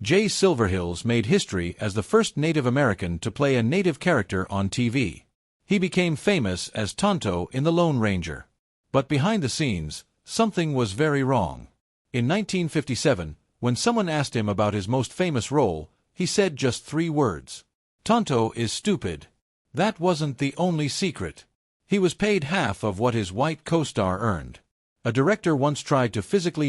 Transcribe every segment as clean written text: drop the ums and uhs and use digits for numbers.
Jay Silverheels made history as the first Native American to play a Native character on TV. He became famous as Tonto in The Lone Ranger. But behind the scenes, something was very wrong. In 1957, when someone asked him about his most famous role, he said just 3 words. Tonto is stupid. That wasn't the only secret. He was paid half of what his white co-star earned. A director once tried to physically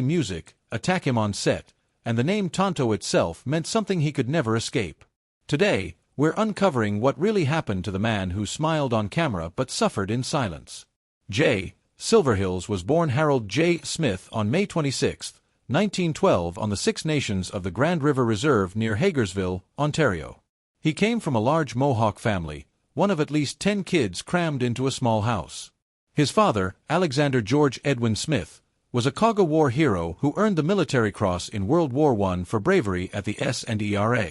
attack him on set, and the name Tonto itself meant something he could never escape. Today, we're uncovering what really happened to the man who smiled on camera but suffered in silence. Jay Silverheels was born Harold J. Smith on May 26, 1912 on the Six Nations of the Grand River Reserve near Hagersville, Ontario. He came from a large Mohawk family, one of at least 10 kids crammed into a small house. His father, Alexander George Edwin Smith, was a Kaga War hero who earned the Military Cross in World War I for bravery at the S&ERA.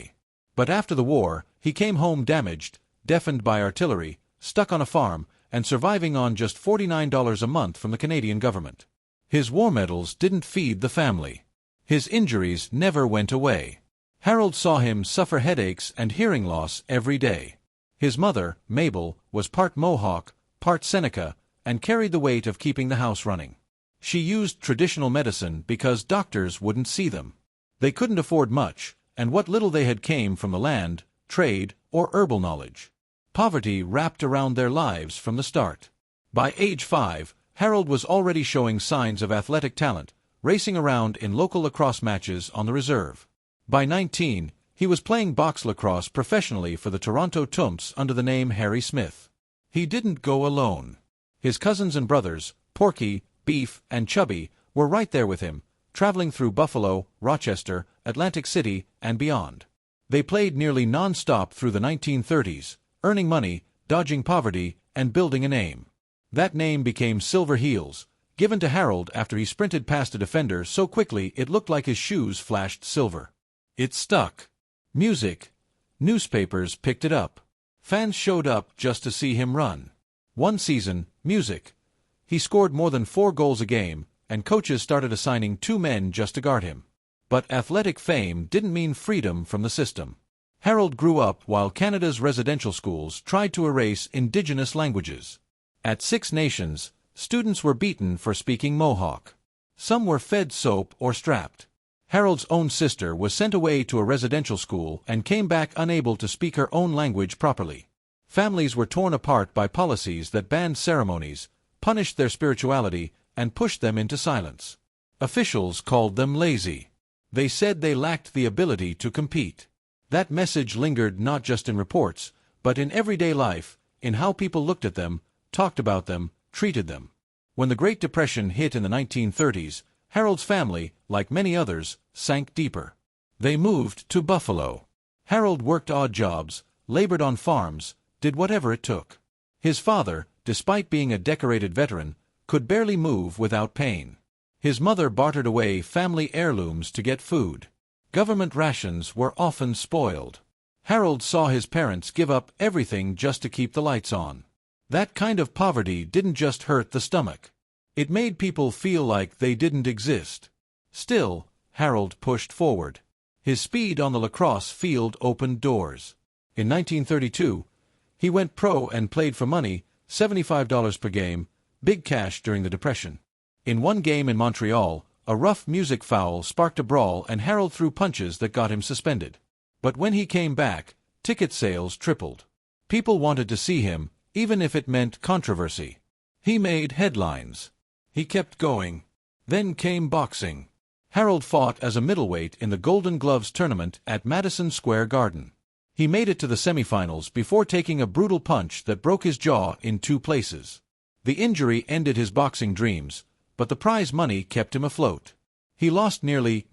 But after the war, he came home damaged, deafened by artillery, stuck on a farm, and surviving on just $49 a month from the Canadian government. His war medals didn't feed the family. His injuries never went away. Harold saw him suffer headaches and hearing loss every day. His mother, Mabel, was part Mohawk, part Seneca, and carried the weight of keeping the house running. She used traditional medicine because doctors wouldn't see them. They couldn't afford much, and what little they had came from the land, trade, or herbal knowledge. Poverty wrapped around their lives from the start. By age 5, Harold was already showing signs of athletic talent, racing around in local lacrosse matches on the reserve. By 19, he was playing box lacrosse professionally for the Toronto Tumps under the name Harry Smith. He didn't go alone. His cousins and brothers, Porky, Beef, and Chubby, were right there with him, traveling through Buffalo, Rochester, Atlantic City, and beyond. They played nearly non-stop through the 1930s, earning money, dodging poverty, and building a name. That name became Silverheels, given to Harold after he sprinted past a defender so quickly it looked like his shoes flashed silver. It stuck. Music. Newspapers picked it up. Fans showed up just to see him run. One season, music. He scored more than 4 goals a game, and coaches started assigning 2 men just to guard him. But athletic fame didn't mean freedom from the system. Harold grew up while Canada's residential schools tried to erase Indigenous languages. At Six Nations, students were beaten for speaking Mohawk. Some were fed soap or strapped. Harold's own sister was sent away to a residential school and came back unable to speak her own language properly. Families were torn apart by policies that banned ceremonies, punished their spirituality, and pushed them into silence. Officials called them lazy. They said they lacked the ability to compete. That message lingered not just in reports, but in everyday life, in how people looked at them, talked about them, treated them. When the Great Depression hit in the 1930s, Harold's family, like many others, sank deeper. They moved to Buffalo. Harold worked odd jobs, labored on farms, did whatever it took. His father, despite being a decorated veteran, could barely move without pain. His mother bartered away family heirlooms to get food. Government rations were often spoiled. Harold saw his parents give up everything just to keep the lights on. That kind of poverty didn't just hurt the stomach. It made people feel like they didn't exist. Still, Harold pushed forward. His speed on the lacrosse field opened doors. In 1932, he went pro and played for money, $75 per game, big cash during the Depression. In one game in Montreal, a rough music foul sparked a brawl and Harold threw punches that got him suspended. But when he came back, ticket sales tripled. People wanted to see him, even if it meant controversy. He made headlines. He kept going. Then came boxing. Harold fought as a middleweight in the Golden Gloves tournament at Madison Square Garden. He made it to the semifinals before taking a brutal punch that broke his jaw in 2 places. The injury ended his boxing dreams, but the prize money kept him afloat. He lost nearly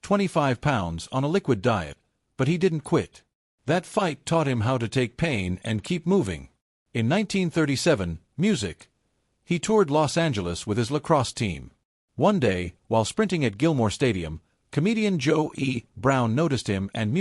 25 pounds on a liquid diet, but he didn't quit. That fight taught him how to take pain and keep moving. In 1937, he toured Los Angeles with his lacrosse team. One day, while sprinting at Gilmore Stadium, comedian Joe E. Brown noticed him and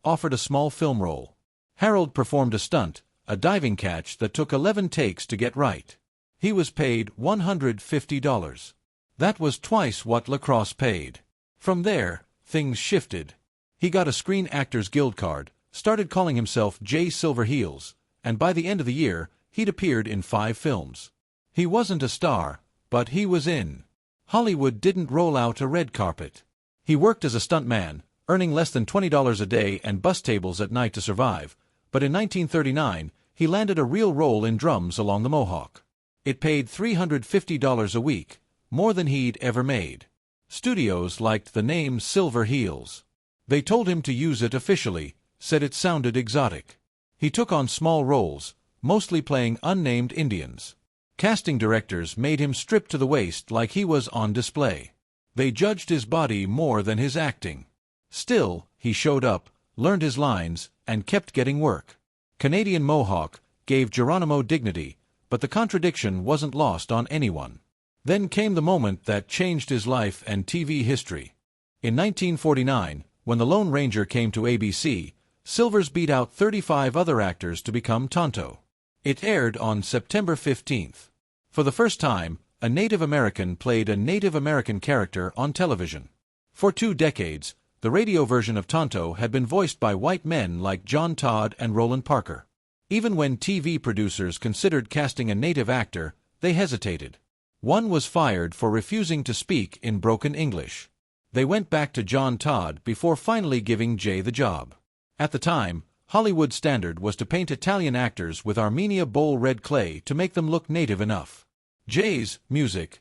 offered a small film role. Harold performed a stunt, a diving catch that took 11 takes to get right. He was paid $150. That was twice what lacrosse paid. From there, things shifted. He got a Screen Actors Guild card, started calling himself Jay Silverheels, and by the end of the year, he'd appeared in 5 films. He wasn't a star, but he was in. Hollywood didn't roll out a red carpet. He worked as a stuntman, earning less than $20 a day and bus tables at night to survive, but in 1939, he landed a real role in Drums Along the Mohawk. It paid $350 a week, more than he'd ever made. Studios liked the name Silverheels. They told him to use it officially, said it sounded exotic. He took on small roles, mostly playing unnamed Indians. Casting directors made him strip to the waist like he was on display. They judged his body more than his acting. Still, he showed up, learned his lines, and kept getting work. Canadian Mohawk gave Geronimo dignity, but the contradiction wasn't lost on anyone. Then came the moment that changed his life and TV history. In 1949, when The Lone Ranger came to ABC, Silvers beat out 35 other actors to become Tonto. It aired on September 15th. For the first time, a Native American played a Native American character on television. For 2 decades, the radio version of Tonto had been voiced by white men like John Todd and Roland Parker. Even when TV producers considered casting a Native actor, they hesitated. One was fired for refusing to speak in broken English. They went back to John Todd before finally giving Jay the job. At the time, Hollywood standard was to paint Italian actors with Armenia bowl red clay to make them look native enough. Jay's music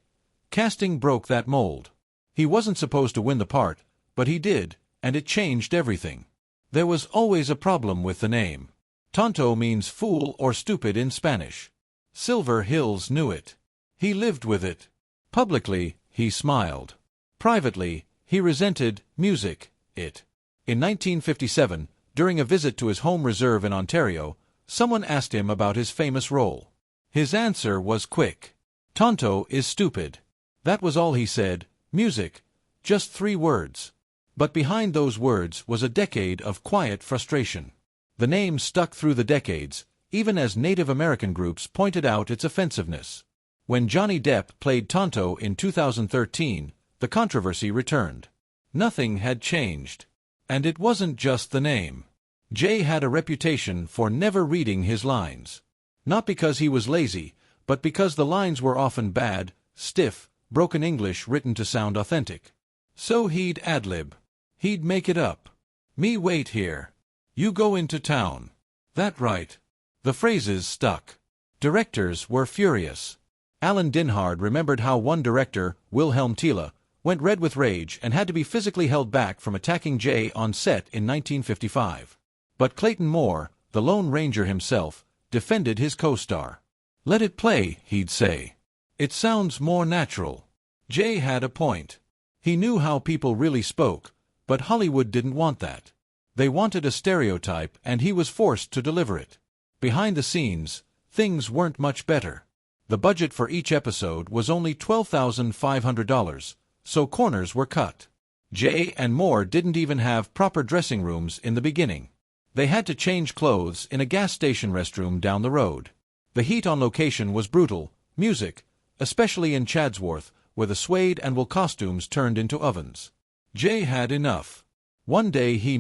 casting broke that mold. He wasn't supposed to win the part, but he did, and it changed everything. There was always a problem with the name. Tonto means fool or stupid in Spanish. Silverheels knew it. He lived with it. Publicly, he smiled. Privately, he resented it. In 1957, during a visit to his home reserve in Ontario, someone asked him about his famous role. His answer was quick. Tonto is stupid. That was all he said. Music. Just 3 words. But behind those words was a decade of quiet frustration. The name stuck through the decades, even as Native American groups pointed out its offensiveness. When Johnny Depp played Tonto in 2013, the controversy returned. Nothing had changed. And it wasn't just the name. Jay had a reputation for never reading his lines. Not because he was lazy, but because the lines were often bad, stiff, broken English written to sound authentic. So he'd ad-lib. He'd make it up. Me wait here. You go into town. That right. The phrases stuck. Directors were furious. Alan Dinhard remembered how one director, Wilhelm Thiele, went red with rage and had to be physically held back from attacking Jay on set in 1955. But Clayton Moore, the Lone Ranger himself, defended his co-star. Let it play, he'd say. It sounds more natural. Jay had a point. He knew how people really spoke, but Hollywood didn't want that. They wanted a stereotype, and he was forced to deliver it. Behind the scenes, things weren't much better. The budget for each episode was only $12,500, so corners were cut. Jay and Moore didn't even have proper dressing rooms in the beginning. They had to change clothes in a gas station restroom down the road. The heat on location was brutal. Music, especially in Chadsworth, where the suede and wool costumes turned into ovens. Jay had enough. One day he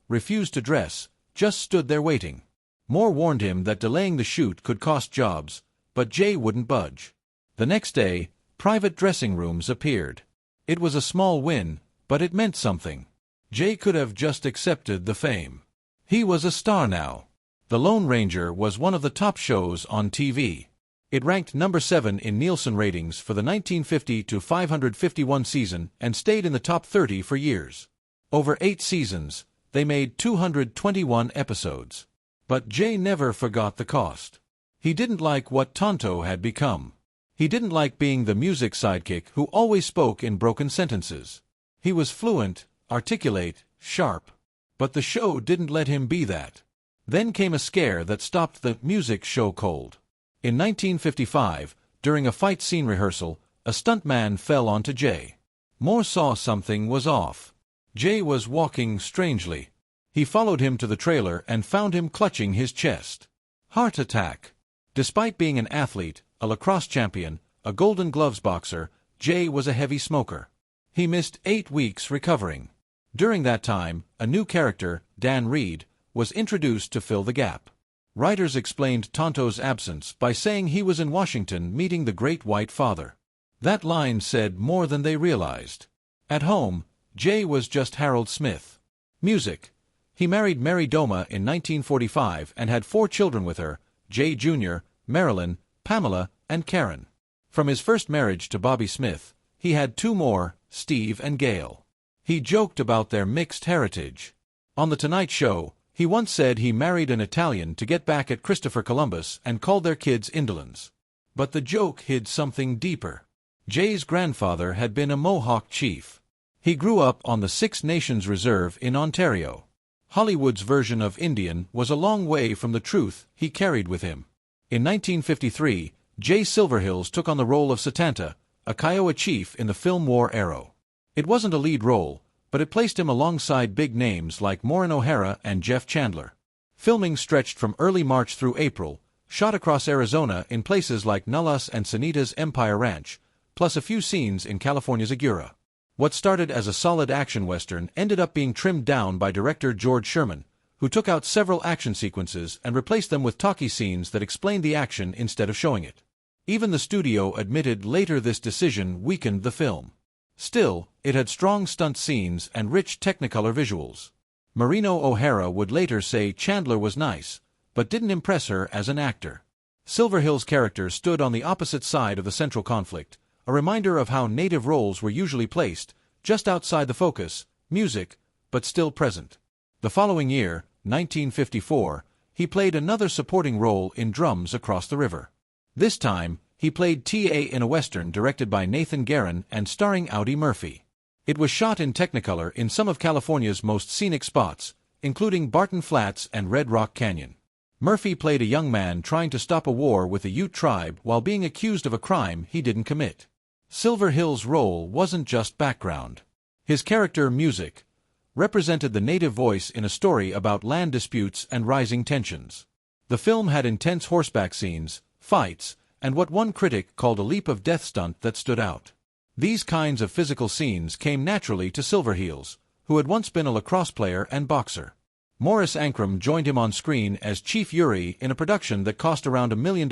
refused to dress, just stood there waiting. Moore warned him that delaying the shoot could cost jobs, but Jay wouldn't budge. The next day, private dressing rooms appeared. It was a small win, but it meant something. Jay could have just accepted the fame. He was a star now. The Lone Ranger was one of the top shows on TV. It ranked number 7 in Nielsen ratings for the 1950 to 551 season and stayed in the top 30 for years. Over 8 seasons, they made 221 episodes. But Jay never forgot the cost. He didn't like what Tonto had become. He didn't like being the music sidekick who always spoke in broken sentences. He was fluent, articulate, sharp. But the show didn't let him be that. Then came a scare that stopped the music show cold. In 1955, during a fight scene rehearsal, a stuntman fell onto Jay. Moore saw something was off. Jay was walking strangely. He followed him to the trailer and found him clutching his chest. Heart attack. Despite being an athlete, a lacrosse champion, a Golden Gloves boxer, Jay was a heavy smoker. He missed 8 weeks recovering. During that time, a new character, Dan Reed, was introduced to fill the gap. Writers explained Tonto's absence by saying he was in Washington meeting the Great White Father. That line said more than they realized. At home, Jay was just Harold Smith. Music. He married Mary Doma in 1945 and had 4 children with her, Jay Jr., Marilyn, Pamela, and Karen. From his first marriage to Bobby Smith, he had 2 more, Steve and Gail. He joked about their mixed heritage. On The Tonight Show, he once said he married an Italian to get back at Christopher Columbus and called their kids indolens. But the joke hid something deeper. Jay's grandfather had been a Mohawk chief. He grew up on the Six Nations Reserve in Ontario. Hollywood's version of Indian was a long way from the truth he carried with him. In 1953, Jay Silverheels took on the role of Satanta, a Kiowa chief in the film War Arrow. It wasn't a lead role, but it placed him alongside big names like Maureen O'Hara and Jeff Chandler. Filming stretched from early March through April, shot across Arizona in places like Nullas and Sanita's Empire Ranch, plus a few scenes in California's Agoura. What started as a solid action western ended up being trimmed down by director George Sherman, who took out several action sequences and replaced them with talkie scenes that explained the action instead of showing it. Even the studio admitted later this decision weakened the film. Still, it had strong stunt scenes and rich Technicolor visuals. Maureen O'Hara would later say Chandler was nice, but didn't impress her as an actor. Silverheels' character stood on the opposite side of the central conflict, a reminder of how native roles were usually placed, just outside the focus, music, but still present. The following year, 1954, he played another supporting role in Drums Across the River. This time, he played T.A. in a western directed by Nathan Guerin and starring Audie Murphy. It was shot in Technicolor in some of California's most scenic spots, including Barton Flats and Red Rock Canyon. Murphy played a young man trying to stop a war with the Ute tribe while being accused of a crime he didn't commit. Silverheels' role wasn't just background. His character, Music, represented the native voice in a story about land disputes and rising tensions. The film had intense horseback scenes, fights, and what one critic called a leap of death stunt that stood out. These kinds of physical scenes came naturally to Silverheels, who had once been a lacrosse player and boxer. Morris Ankrum joined him on screen as Chief Yuri in a production that cost around $1 million,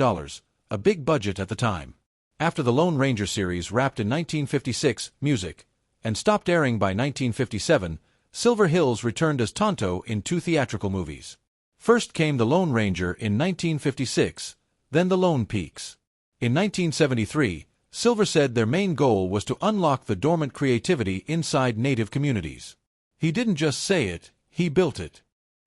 a big budget at the time. After the Lone Ranger series wrapped in 1956, Music, and stopped airing by 1957, Silverheels returned as Tonto in 2 theatrical movies. First came The Lone Ranger in 1956, then The Lone Peaks. In 1973, Silver said their main goal was to unlock the dormant creativity inside native communities. He didn't just say it, he built it.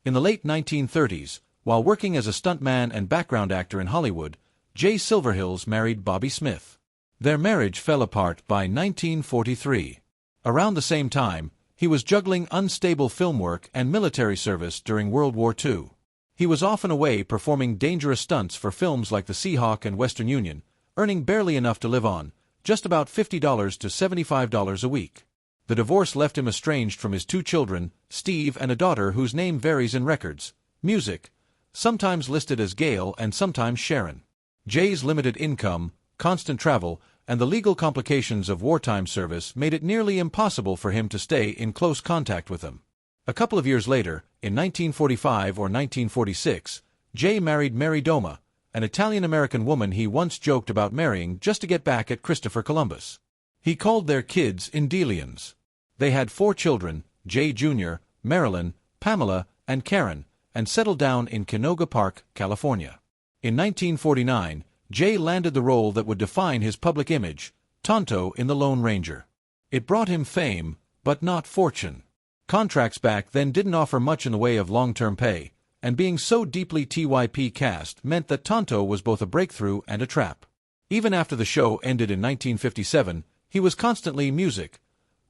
In the late 1930s, while working as a stuntman and background actor in Hollywood, Jay Silverheels married Bobby Smith. Their marriage fell apart by 1943. Around the same time, he was juggling unstable film work and military service during World War II. He was often away performing dangerous stunts for films like The Seahawk and Western Union, earning barely enough to live on, just about $50 to $75 a week. The divorce left him estranged from his 2 children, Steve and a daughter whose name varies in records, Music, sometimes listed as Gail and sometimes Sharon. Jay's limited income, constant travel, and the legal complications of wartime service made it nearly impossible for him to stay in close contact with them. A couple of years later, in 1945 or 1946, Jay married Mary Doma, an Italian-American woman he once joked about marrying just to get back at Christopher Columbus. He called their kids Indelians. They had 4 children, Jay Jr., Marilyn, Pamela, and Karen, and settled down in Canoga Park, California. In 1949, Jay landed the role that would define his public image, Tonto in The Lone Ranger. It brought him fame, but not fortune. Contracts back then didn't offer much in the way of long-term pay, and being so deeply TYP cast meant that Tonto was both a breakthrough and a trap. Even after the show ended in 1957, he was constantly Music,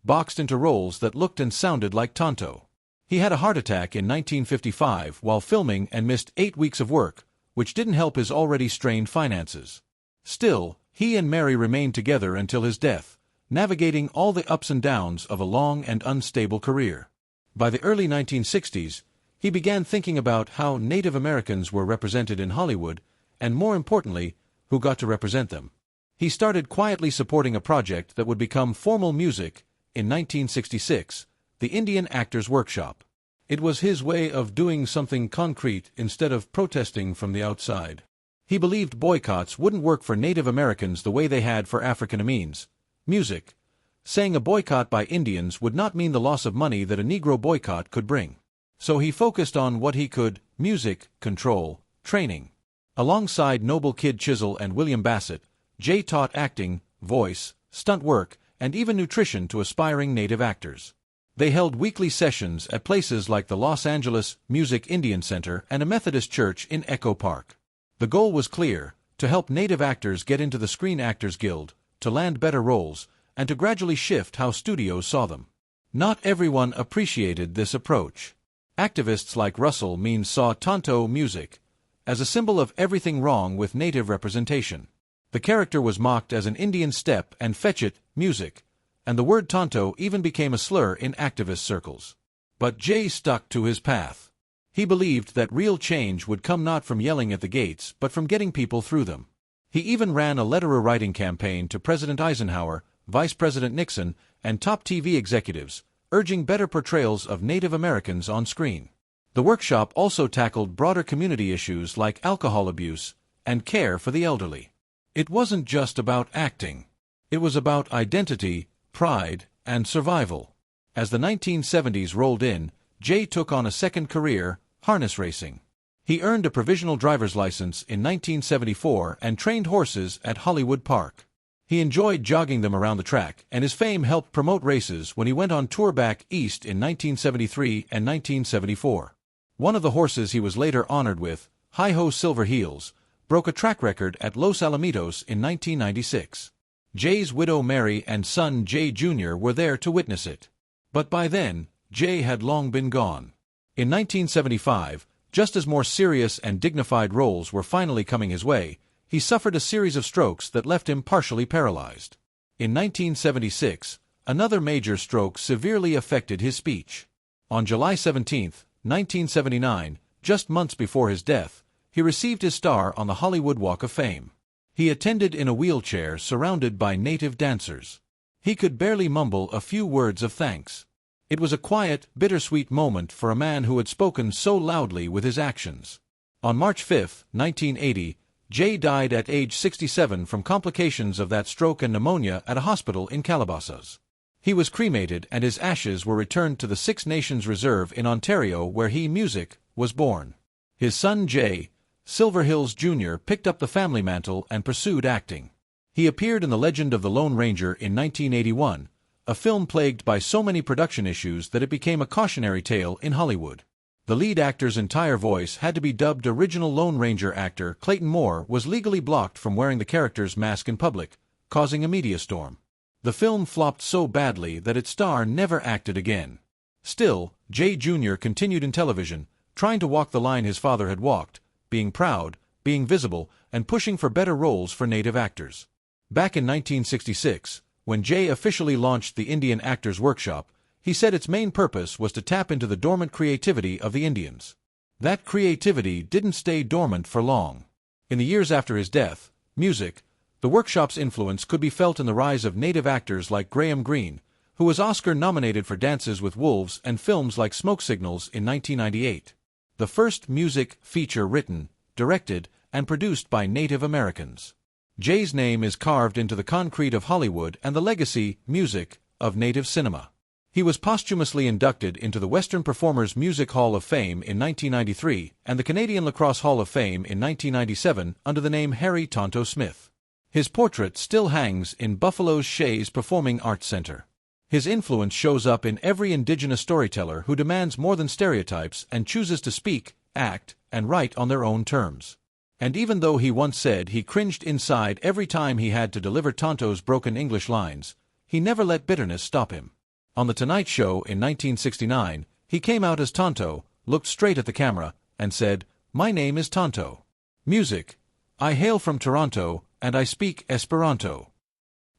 boxed into roles that looked and sounded like Tonto. He had a heart attack in 1955 while filming and missed 8 weeks of work, which didn't help his already strained finances. Still, he and Mary remained together until his death, navigating all the ups and downs of a long and unstable career. By the early 1960s, he began thinking about how Native Americans were represented in Hollywood, and more importantly, who got to represent them. He started quietly supporting a project that would become formal music in 1966, the Indian Actors Workshop. It was his way of doing something concrete instead of protesting from the outside. He believed boycotts wouldn't work for Native Americans the way they had for African-Americans. Music. Saying a boycott by Indians would not mean the loss of money that a Negro boycott could bring. So he focused on what he could: music, control, training. Alongside Noble Kid Chisel and William Bassett, Jay taught acting, voice, stunt work, and even nutrition to aspiring Native actors. They held weekly sessions at places like the Los Angeles Music Indian Center and a Methodist church in Echo Park. The goal was clear: to help Native actors get into the Screen Actors Guild, to land better roles, and to gradually shift how studios saw them. Not everyone appreciated this approach. Activists like Russell Means saw Tonto music as a symbol of everything wrong with Native representation. The character was mocked as an Indian step and fetch-it music, and the word Tonto even became a slur in activist circles. But Jay stuck to his path. He believed that real change would come not from yelling at the gates but from getting people through them. He even ran a letter-writing campaign to President Eisenhower, Vice President Nixon, and top TV executives, urging better portrayals of Native Americans on screen. The workshop also tackled broader community issues like alcohol abuse and care for the elderly. It wasn't just about acting. It was about identity, pride, and survival. As the 1970s rolled in, Jay took on a second career: harness racing. He earned a provisional driver's license in 1974 and trained horses at Hollywood Park. He enjoyed jogging them around the track, and his fame helped promote races when he went on tour back east in 1973 and 1974. One of the horses he was later honored with, Jay Silverheels, broke a track record at Los Alamitos in 1996. Jay's widow Mary and son Jay Jr. were there to witness it. But by then, Jay had long been gone. In 1975, just as more serious and dignified roles were finally coming his way, he suffered a series of strokes that left him partially paralyzed. In 1976, another major stroke severely affected his speech. On July 17, 1979, just months before his death, he received his star on the Hollywood Walk of Fame. He attended in a wheelchair surrounded by Native dancers. He could barely mumble a few words of thanks. It was a quiet, bittersweet moment for a man who had spoken so loudly with his actions. On March 5, 1980, Jay died at age 67 from complications of that stroke and pneumonia at a hospital in Calabasas. He was cremated and his ashes were returned to the Six Nations Reserve in Ontario, where he, music, was born. His son Jay Silverheels Jr. picked up the family mantle and pursued acting. He appeared in The Legend of the Lone Ranger in 1981, a film plagued by so many production issues that it became a cautionary tale in Hollywood. The lead actor's entire voice had to be dubbed. Original Lone Ranger actor Clayton Moore was legally blocked from wearing the character's mask in public, causing a media storm. The film flopped so badly that its star never acted again. Still, Jay Jr. continued in television, trying to walk the line his father had walked, being proud, being visible, and pushing for better roles for Native actors. Back in 1966, when Jay officially launched the Indian Actors Workshop, he said its main purpose was to tap into the dormant creativity of the Indians. That creativity didn't stay dormant for long. In the years after his death, music, the workshop's influence could be felt in the rise of Native actors like Graham Greene, who was Oscar-nominated for Dances with Wolves and films like Smoke Signals in 1998. The first music feature written, directed, and produced by Native Americans. Jay's name is carved into the concrete of Hollywood and the legacy, music, of Native cinema. He was posthumously inducted into the Western Performers Music Hall of Fame in 1993 and the Canadian Lacrosse Hall of Fame in 1997 under the name Harry Tonto Smith. His portrait still hangs in Buffalo's Shays Performing Arts Center. His influence shows up in every Indigenous storyteller who demands more than stereotypes and chooses to speak, act, and write on their own terms. And even though he once said he cringed inside every time he had to deliver Tonto's broken English lines, he never let bitterness stop him. On The Tonight Show in 1969, he came out as Tonto, looked straight at the camera, and said, "My name is Tonto. Music. I hail from Toronto, and I speak Esperanto."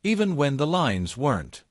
Even when the lines weren't